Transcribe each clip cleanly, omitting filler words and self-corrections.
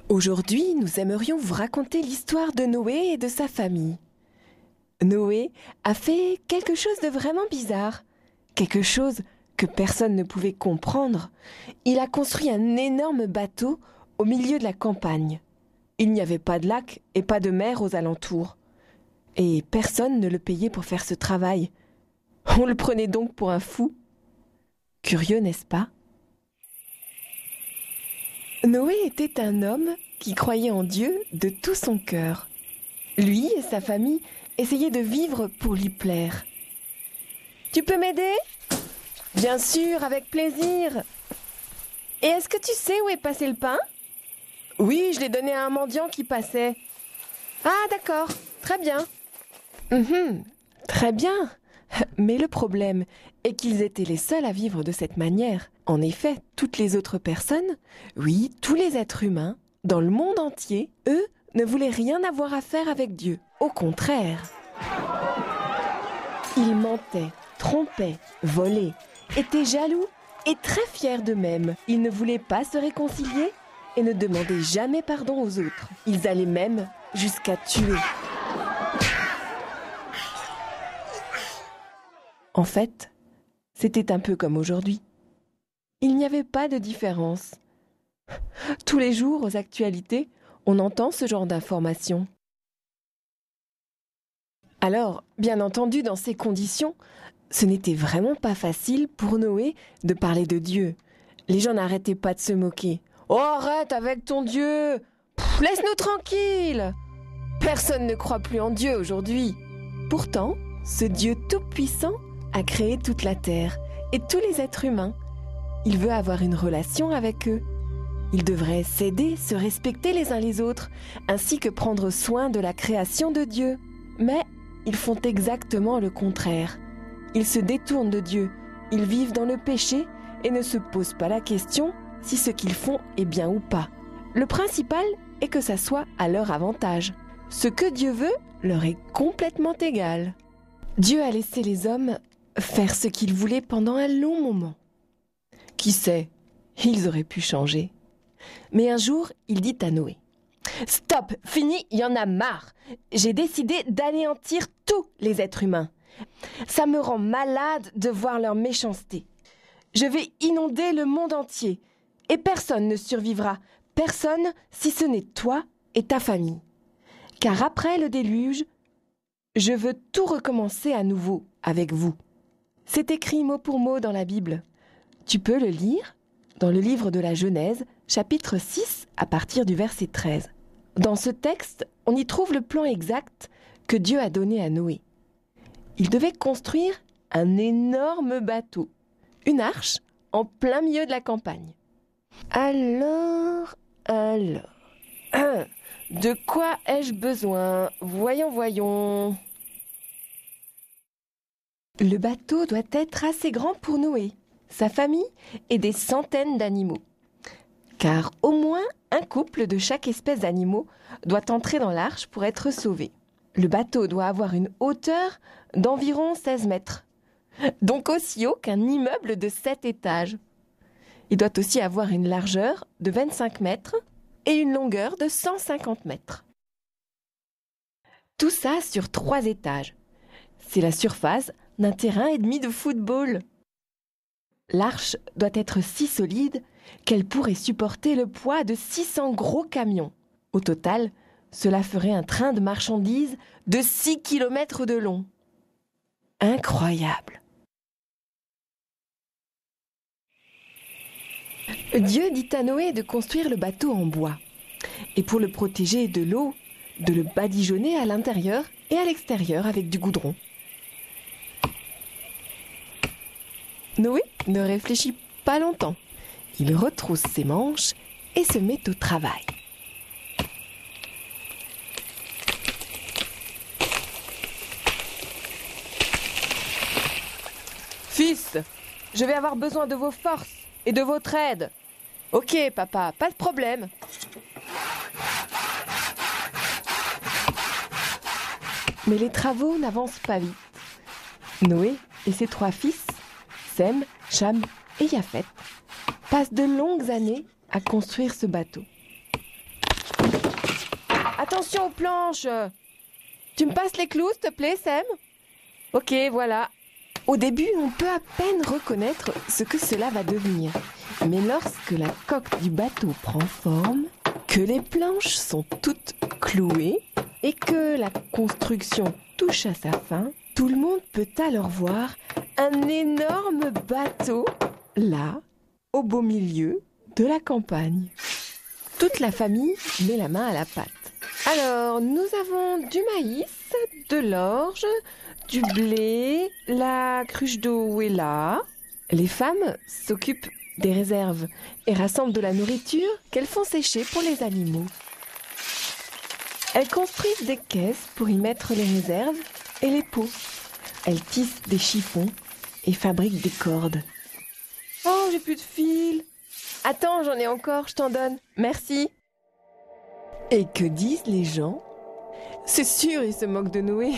Aujourd'hui, nous aimerions vous raconter l'histoire de Noé et de sa famille. Noé a fait quelque chose de vraiment bizarre, quelque chose que personne ne pouvait comprendre. Il a construit un énorme bateau au milieu de la campagne. Il n'y avait pas de lac et pas de mer aux alentours. Et personne ne le payait pour faire ce travail. On le prenait donc pour un fou. Curieux, n'est-ce pas ? Noé était un homme qui croyait en Dieu de tout son cœur. Lui et sa famille essayaient de vivre pour lui plaire. « Tu peux m'aider ? » ?»« Bien sûr, avec plaisir. »« Et est-ce que tu sais où est passé le pain ? » ?»« Oui, je l'ai donné à un mendiant qui passait. »« Ah, d'accord, très bien. » Très bien. Mais le problème est qu'ils étaient les seuls à vivre de cette manière. En effet, toutes les autres personnes, oui, tous les êtres humains, dans le monde entier, eux, ne voulaient rien avoir à faire avec Dieu. Au contraire. Ils mentaient, trompaient, volaient, étaient jaloux et très fiers d'eux-mêmes. Ils ne voulaient pas se réconcilier et ne demandaient jamais pardon aux autres. Ils allaient même jusqu'à tuer. En fait, c'était un peu comme aujourd'hui. Il n'y avait pas de différence. Tous les jours, aux actualités, on entend ce genre d'informations. Alors, bien entendu, dans ces conditions, ce n'était vraiment pas facile pour Noé de parler de Dieu. Les gens n'arrêtaient pas de se moquer. « Oh, arrête avec ton Dieu ! Laisse-nous tranquilles ! Personne ne croit plus en Dieu aujourd'hui. » Pourtant, ce Dieu tout-puissant a créé toute la terre et tous les êtres humains. Il veut avoir une relation avec eux. Ils devraient s'aider, se respecter les uns les autres, ainsi que prendre soin de la création de Dieu. Mais ils font exactement le contraire. Ils se détournent de Dieu, ils vivent dans le péché et ne se posent pas la question si ce qu'ils font est bien ou pas. Le principal est que ça soit à leur avantage. Ce que Dieu veut leur est complètement égal. Dieu a laissé les hommes faire ce qu'ils voulaient pendant un long moment. Qui sait, ils auraient pu changer. Mais un jour, il dit à Noé, « Stop, fini, il y en a marre. J'ai décidé d'anéantir tous les êtres humains. Ça me rend malade de voir leur méchanceté. Je vais inonder le monde entier et personne ne survivra, personne si ce n'est toi et ta famille. Car après le déluge, je veux tout recommencer à nouveau avec vous. » C'est écrit mot pour mot dans la Bible. Tu peux le lire dans le livre de la Genèse, chapitre 6, à partir du verset 13. Dans ce texte, on y trouve le plan exact que Dieu a donné à Noé. Il devait construire un énorme bateau, une arche, en plein milieu de la campagne. Alors, de quoi ai-je besoin ? Voyons. Le bateau doit être assez grand pour Noé, sa famille et des centaines d'animaux. Car au moins un couple de chaque espèce d'animaux doit entrer dans l'arche pour être sauvé. Le bateau doit avoir une hauteur d'environ 16 mètres, donc aussi haut qu'un immeuble de 7 étages. Il doit aussi avoir une largeur de 25 mètres et une longueur de 150 mètres. Tout ça sur 3 étages. C'est la surface d'un terrain et demi de football. L'arche doit être si solide qu'elle pourrait supporter le poids de 600 gros camions. Au total, cela ferait un train de marchandises de 6 km de long. Incroyable! Dieu dit à Noé de construire le bateau en bois et pour le protéger de l'eau, de le badigeonner à l'intérieur et à l'extérieur avec du goudron. Noé ne réfléchit pas longtemps. Il retrousse ses manches et se met au travail. Fils, je vais avoir besoin de vos forces et de votre aide. Ok, papa, pas de problème. Mais les travaux n'avancent pas vite. Noé et ses 3 fils, Sem, Cham et Japhet, passent de longues années à construire ce bateau. Attention aux planches. Tu me passes les clous, s'il te plaît, Sam? Ok, voilà. Au début, on peut à peine reconnaître ce que cela va devenir. Mais lorsque la coque du bateau prend forme, que les planches sont toutes clouées et que la construction touche à sa fin, tout le monde peut alors voir un énorme bateau, là, au beau milieu de la campagne. Toute la famille met la main à la pâte. Alors, nous avons du maïs, de l'orge, du blé, la cruche d'eau est là. Les femmes s'occupent des réserves et rassemblent de la nourriture qu'elles font sécher pour les animaux. Elles construisent des caisses pour y mettre les réserves et les pots. Elles tissent des chiffons et fabriquent des cordes. Oh, j'ai plus de fil. Attends, j'en ai encore, je t'en donne. Merci. Et que disent les gens? C'est sûr, ils se moquent de Noé.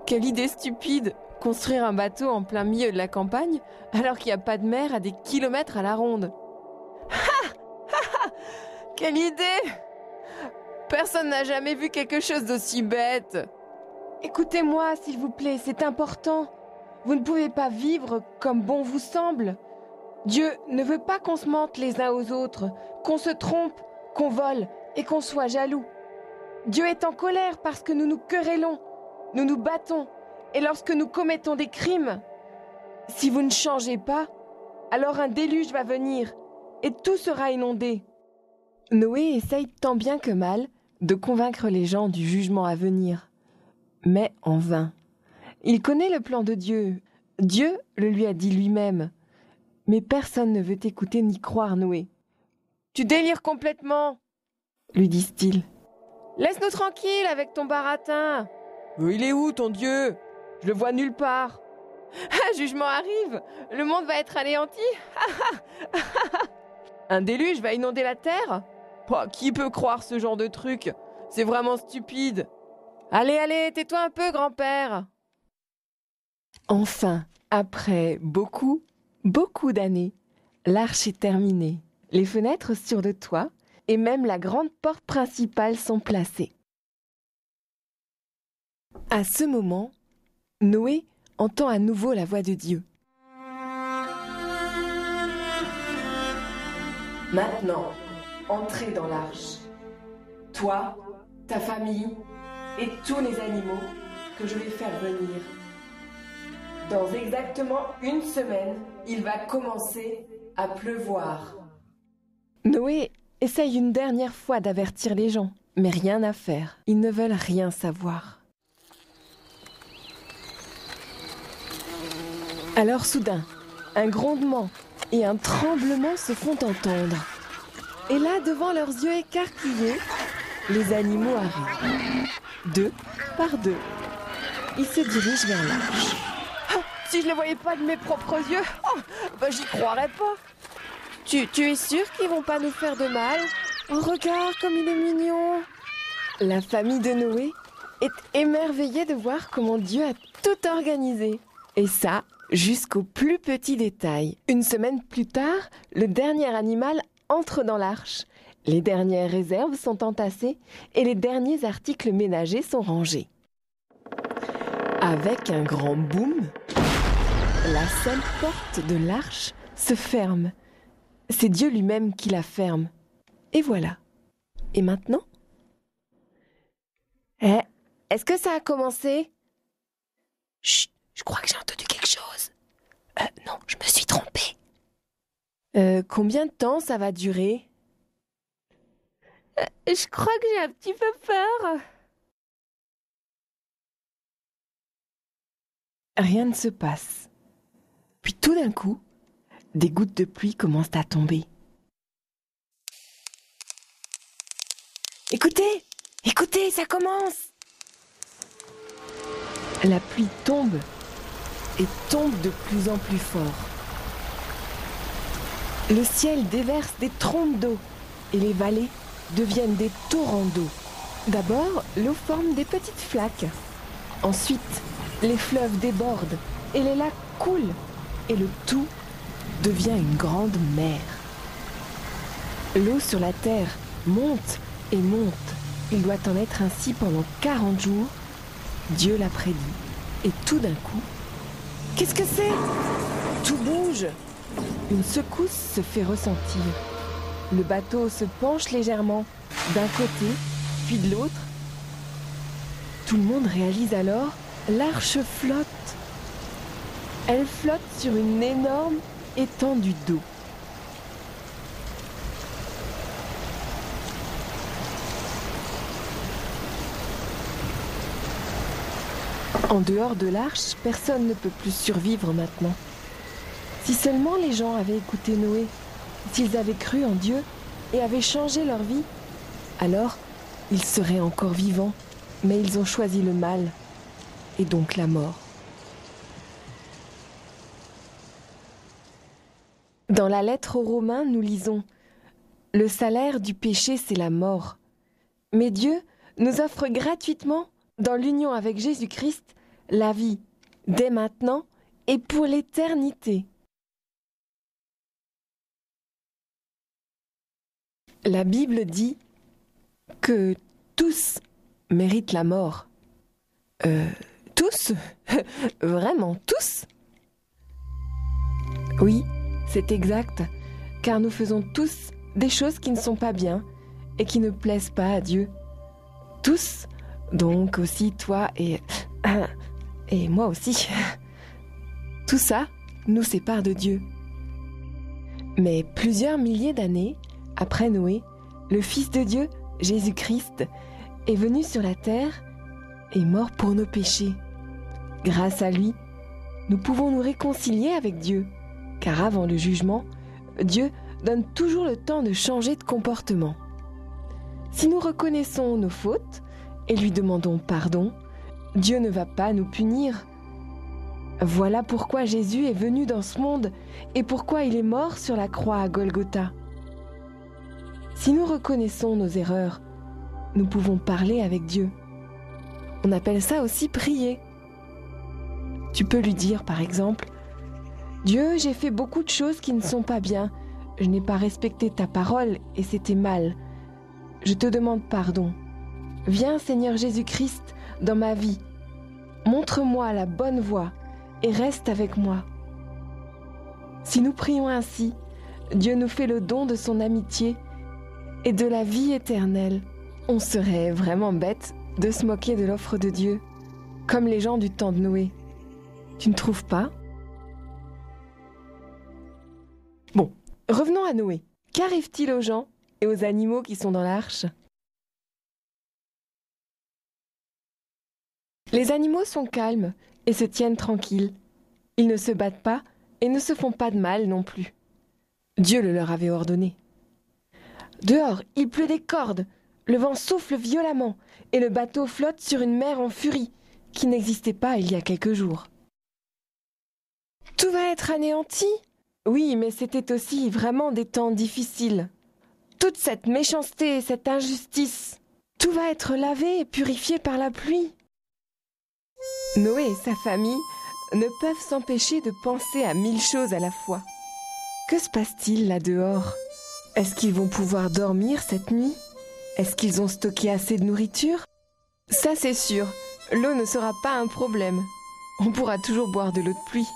Quelle idée stupide, construire un bateau en plein milieu de la campagne alors qu'il n'y a pas de mer à des kilomètres à la ronde. Ha! Ha! Ha! Quelle idée! Personne n'a jamais vu quelque chose d'aussi bête. Écoutez-moi, s'il vous plaît, c'est important. Vous ne pouvez pas vivre comme bon vous semble. Dieu ne veut pas qu'on se mente les uns aux autres, qu'on se trompe, qu'on vole et qu'on soit jaloux. Dieu est en colère parce que nous nous querellons, nous nous battons, et lorsque nous commettons des crimes, si vous ne changez pas, alors un déluge va venir et tout sera inondé. Noé essaye tant bien que mal de convaincre les gens du jugement à venir, mais en vain. Il connaît le plan de Dieu. Dieu le lui a dit lui-même. Mais personne ne veut écouter ni croire Noé. « Tu délires complètement !» lui disent-ils. « Laisse-nous tranquilles avec ton baratin. »« Il est où ton Dieu? Je le vois nulle part. »« Un jugement arrive. Le monde va être anéanti. Un déluge va inonder la terre. Qui peut croire ce genre de truc? C'est vraiment stupide. Allez, allez, tais-toi un peu, grand-père. » Enfin, après beaucoup d'années, l'arche est terminée. Les fenêtres sur le toit et même la grande porte principale sont placées. À ce moment, Noé entend à nouveau la voix de Dieu. Maintenant, entrez dans l'arche. Toi, ta famille et tous les animaux que je vais faire venir. Dans exactement 1 semaine, il va commencer à pleuvoir. Noé essaye une dernière fois d'avertir les gens, mais rien à faire. Ils ne veulent rien savoir. Alors soudain, un grondement et un tremblement se font entendre. Et là, devant leurs yeux écarquillés, les animaux arrivent, 2 par 2. Ils se dirigent vers l'arche. Si je ne les voyais pas de mes propres yeux, j'y croirais pas. Tu es sûr qu'ils vont pas nous faire de mal? Oh, regarde comme il est mignon. La famille de Noé est émerveillée de voir comment Dieu a tout organisé. Et ça, jusqu'au plus petit détail. 1 semaine plus tard, le dernier animal entre dans l'arche. Les dernières réserves sont entassées et les derniers articles ménagers sont rangés. Avec un grand boom, la seule porte de l'arche se ferme. C'est Dieu lui-même qui la ferme. Et voilà. Et maintenant? Est-ce que ça a commencé? Chut, je crois que j'ai entendu quelque chose. Non, je me suis trompée. Combien de temps ça va durer? Je crois que j'ai un petit peu peur. Rien ne se passe. Puis tout d'un coup, des gouttes de pluie commencent à tomber. Écoutez, écoutez, ça commence! La pluie tombe et tombe de plus en plus fort. Le ciel déverse des trompes d'eau et les vallées deviennent des torrents d'eau. D'abord, l'eau forme des petites flaques. Ensuite, les fleuves débordent et les lacs coulent. Et le tout devient une grande mer. L'eau sur la terre monte et monte. Il doit en être ainsi pendant 40 jours. Dieu l'a prédit. Et tout d'un coup, qu'est-ce que c'est? Tout bouge. Une secousse se fait ressentir. Le bateau se penche légèrement, d'un côté, puis de l'autre. Tout le monde réalise alors, l'arche flotte. Elle flotte sur une énorme étendue d'eau. En dehors de l'arche, personne ne peut plus survivre maintenant. Si seulement les gens avaient écouté Noé, s'ils avaient cru en Dieu et avaient changé leur vie, alors ils seraient encore vivants, mais ils ont choisi le mal, et donc la mort. Dans la lettre aux Romains, nous lisons « Le salaire du péché, c'est la mort. Mais Dieu nous offre gratuitement, dans l'union avec Jésus-Christ, la vie, dès maintenant et pour l'éternité. » La Bible dit que tous méritent la mort. Tous? Vraiment tous? Oui, c'est exact, car nous faisons tous des choses qui ne sont pas bien et qui ne plaisent pas à Dieu. Tous, donc aussi toi et moi aussi. Tout ça nous sépare de Dieu. Mais plusieurs milliers d'années après Noé, le Fils de Dieu, Jésus-Christ, est venu sur la terre et mort pour nos péchés. Grâce à lui, nous pouvons nous réconcilier avec Dieu, car avant le jugement, Dieu donne toujours le temps de changer de comportement. Si nous reconnaissons nos fautes et lui demandons pardon, Dieu ne va pas nous punir. Voilà pourquoi Jésus est venu dans ce monde et pourquoi il est mort sur la croix à Golgotha. Si nous reconnaissons nos erreurs, nous pouvons parler avec Dieu. On appelle ça aussi prier. Tu peux lui dire par exemple « Dieu, j'ai fait beaucoup de choses qui ne sont pas bien. Je n'ai pas respecté ta parole et c'était mal. Je te demande pardon. Viens Seigneur Jésus-Christ dans ma vie. Montre-moi la bonne voie et reste avec moi. » Si nous prions ainsi, Dieu nous fait le don de son amitié et de la vie éternelle. On serait vraiment bête de se moquer de l'offre de Dieu, comme les gens du temps de Noé. Tu ne trouves pas? Bon, revenons à Noé. Qu'arrive-t-il aux gens et aux animaux qui sont dans l'arche? Les animaux sont calmes et se tiennent tranquilles. Ils ne se battent pas et ne se font pas de mal non plus. Dieu le leur avait ordonné. Dehors, il pleut des cordes, le vent souffle violemment et le bateau flotte sur une mer en furie qui n'existait pas il y a quelques jours. Tout va être anéanti? Oui, mais c'était aussi vraiment des temps difficiles. Toute cette méchanceté, cette injustice, tout va être lavé et purifié par la pluie. Noé et sa famille ne peuvent s'empêcher de penser à 1000 choses à la fois. Que se passe-t-il là dehors? Est-ce qu'ils vont pouvoir dormir cette nuit? Est-ce qu'ils ont stocké assez de nourriture? Ça c'est sûr, l'eau ne sera pas un problème. On pourra toujours boire de l'eau de pluie.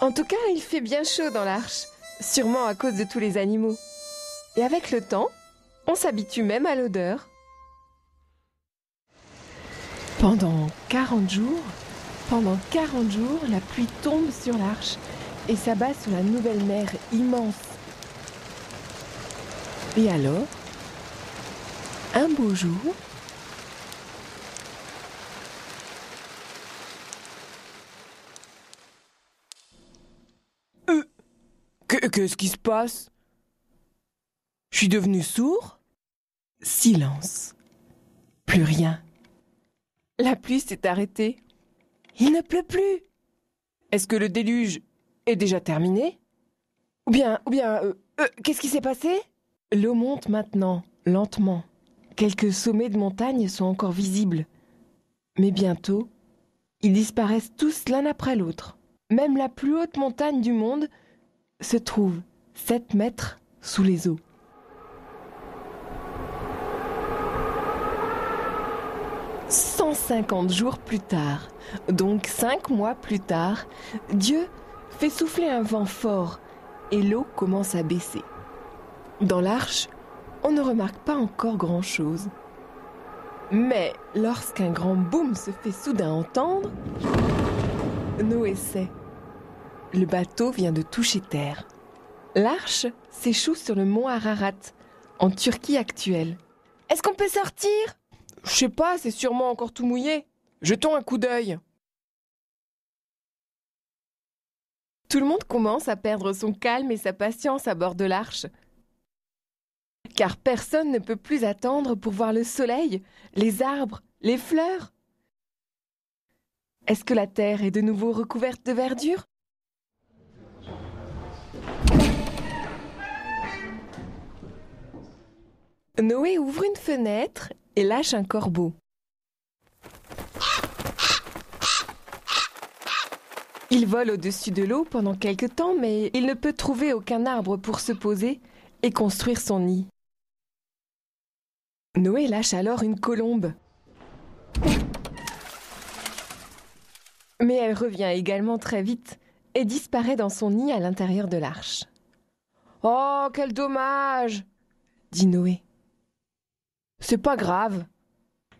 En tout cas, il fait bien chaud dans l'arche, sûrement à cause de tous les animaux. Et avec le temps, on s'habitue même à l'odeur. Pendant 40 jours, la pluie tombe sur l'arche et s'abat sur la nouvelle mer immense. Et alors, un beau jour, qu'est-ce qui se passe? Je suis devenu sourd? Silence. Plus rien. La pluie s'est arrêtée. Il ne pleut plus. Est-ce que le déluge est déjà terminé? Ou bien, qu'est-ce qui s'est passé? L'eau monte maintenant, lentement. Quelques sommets de montagne sont encore visibles. Mais bientôt, ils disparaissent tous l'un après l'autre. Même la plus haute montagne du monde se trouve 7 mètres sous les eaux. 150 jours plus tard, donc 5 mois plus tard, Dieu fait souffler un vent fort et l'eau commence à baisser. Dans l'arche, on ne remarque pas encore grand-chose. Mais lorsqu'un grand boom se fait soudain entendre, Noé sait. Le bateau vient de toucher terre. L'arche s'échoue sur le mont Ararat, en Turquie actuelle. Est-ce qu'on peut sortir ? Je sais pas, c'est sûrement encore tout mouillé. Jetons un coup d'œil. Tout le monde commence à perdre son calme et sa patience à bord de l'arche. Car personne ne peut plus attendre pour voir le soleil, les arbres, les fleurs. Est-ce que la terre est de nouveau recouverte de verdure ? Noé ouvre une fenêtre et lâche un corbeau. Il vole au-dessus de l'eau pendant quelque temps, mais il ne peut trouver aucun arbre pour se poser et construire son nid. Noé lâche alors une colombe. Mais elle revient également très vite et disparaît dans son nid à l'intérieur de l'arche. « Oh, quel dommage !» dit Noé. « C'est pas grave.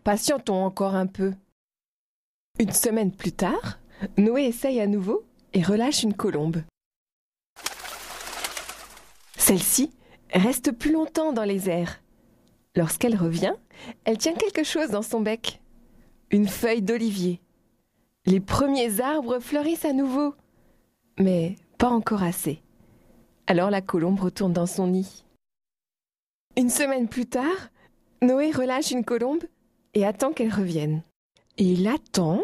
Patientons encore un peu. » Une semaine plus tard, Noé essaye à nouveau et relâche une colombe. Celle-ci reste plus longtemps dans les airs. Lorsqu'elle revient, elle tient quelque chose dans son bec. Une feuille d'olivier. Les premiers arbres fleurissent à nouveau, mais pas encore assez. Alors la colombe retourne dans son nid. Une semaine plus tard, Noé relâche une colombe et attend qu'elle revienne. Et il attend,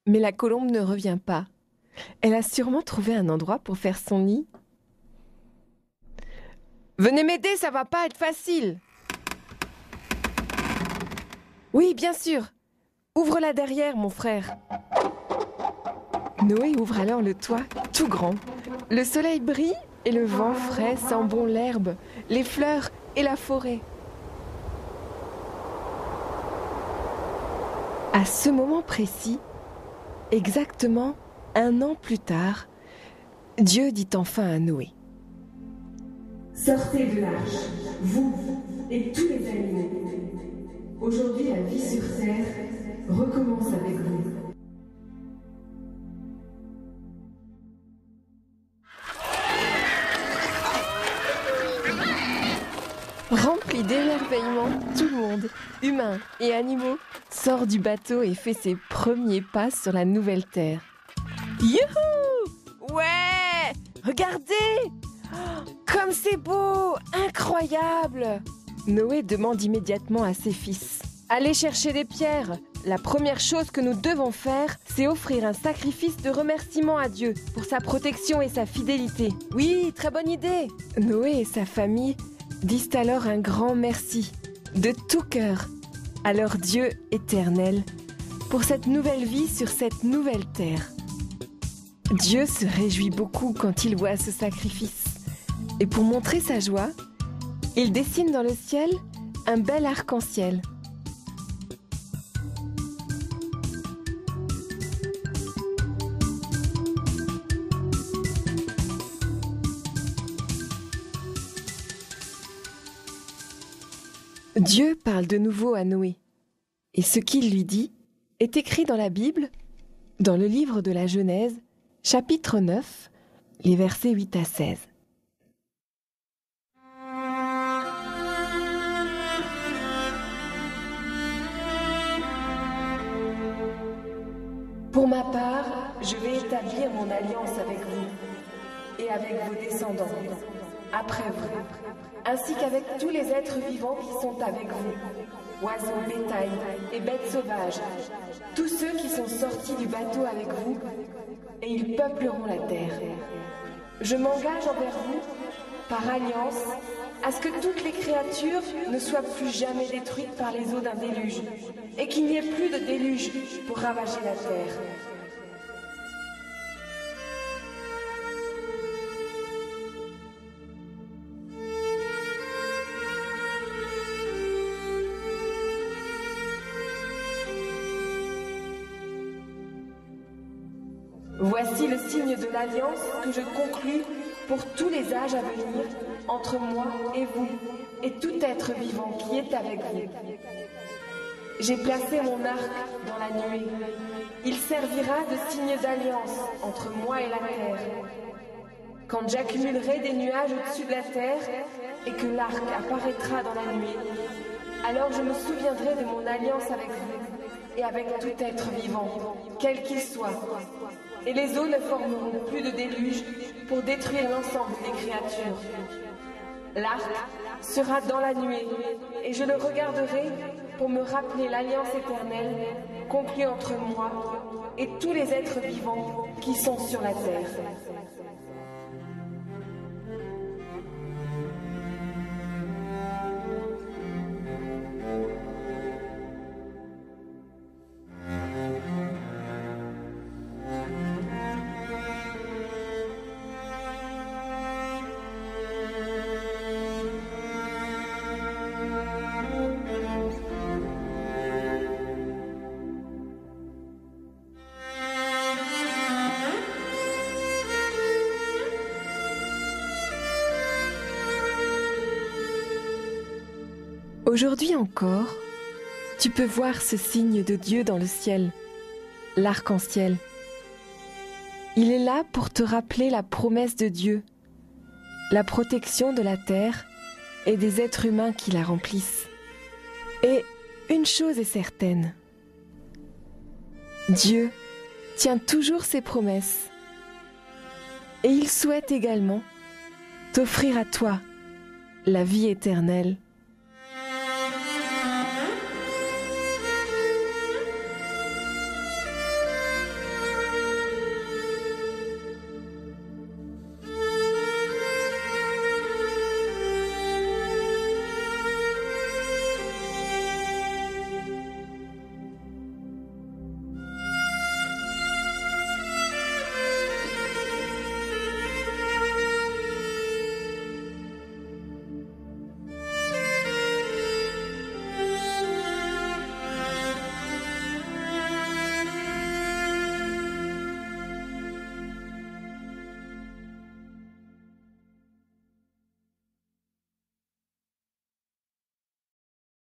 mais la colombe ne revient pas. Elle a sûrement trouvé un endroit pour faire son nid. « Venez m'aider, ça va pas être facile !»« Oui, bien sûr. Ouvre-la derrière, mon frère. » Noé ouvre alors le toit tout grand. Le soleil brille et le vent frais sent bon l'herbe, les fleurs et la forêt. À ce moment précis, exactement 1 an plus tard, Dieu dit enfin à Noé : « Sortez de l'arche, vous et tous les animaux. Aujourd'hui, la vie sur terre recommence avec vous. » Rempli d'émerveillement, tout le monde, humains et animaux, sort du bateau et fait ses premiers pas sur la nouvelle terre. Youhou! Ouais! Regardez! Oh, comme c'est beau! Incroyable! Noé demande immédiatement à ses fils : « Allez chercher des pierres. La première chose que nous devons faire, c'est offrir un sacrifice de remerciement à Dieu pour sa protection et sa fidélité. » Oui, très bonne idée! Noé et sa famille disent alors un grand merci, de tout cœur, à leur Dieu éternel, pour cette nouvelle vie sur cette nouvelle terre. Dieu se réjouit beaucoup quand il voit ce sacrifice. Et pour montrer sa joie, il dessine dans le ciel un bel arc-en-ciel. Dieu parle de nouveau à Noé. Et ce qu'il lui dit est écrit dans la Bible, dans le livre de la Genèse, chapitre 9, les versets 8 à 16. Pour ma part, je vais établir mon alliance avec vous et avec vos descendants, après vous, ainsi qu'avec tous les êtres vivants qui sont avec vous, oiseaux, bétail et bêtes sauvages, tous ceux qui sont sortis du bateau avec vous, et ils peupleront la terre. Je m'engage envers vous, par alliance, à ce que toutes les créatures ne soient plus jamais détruites par les eaux d'un déluge, et qu'il n'y ait plus de déluge pour ravager la terre. Voici le signe de l'alliance que je conclus pour tous les âges à venir entre moi et vous et tout être vivant qui est avec vous. J'ai placé mon arc dans la nuée. Il servira de signe d'alliance entre moi et la terre. Quand j'accumulerai des nuages au-dessus de la terre et que l'arc apparaîtra dans la nuée, alors je me souviendrai de mon alliance avec vous et avec tout être vivant, quel qu'il soit. Et les eaux ne formeront plus de déluge pour détruire l'ensemble des créatures. L'arc sera dans la nuée et je le regarderai pour me rappeler l'alliance éternelle conclue entre moi et tous les êtres vivants qui sont sur la terre. Aujourd'hui encore, tu peux voir ce signe de Dieu dans le ciel, l'arc-en-ciel. Il est là pour te rappeler la promesse de Dieu, la protection de la terre et des êtres humains qui la remplissent. Et une chose est certaine, Dieu tient toujours ses promesses et il souhaite également t'offrir à toi la vie éternelle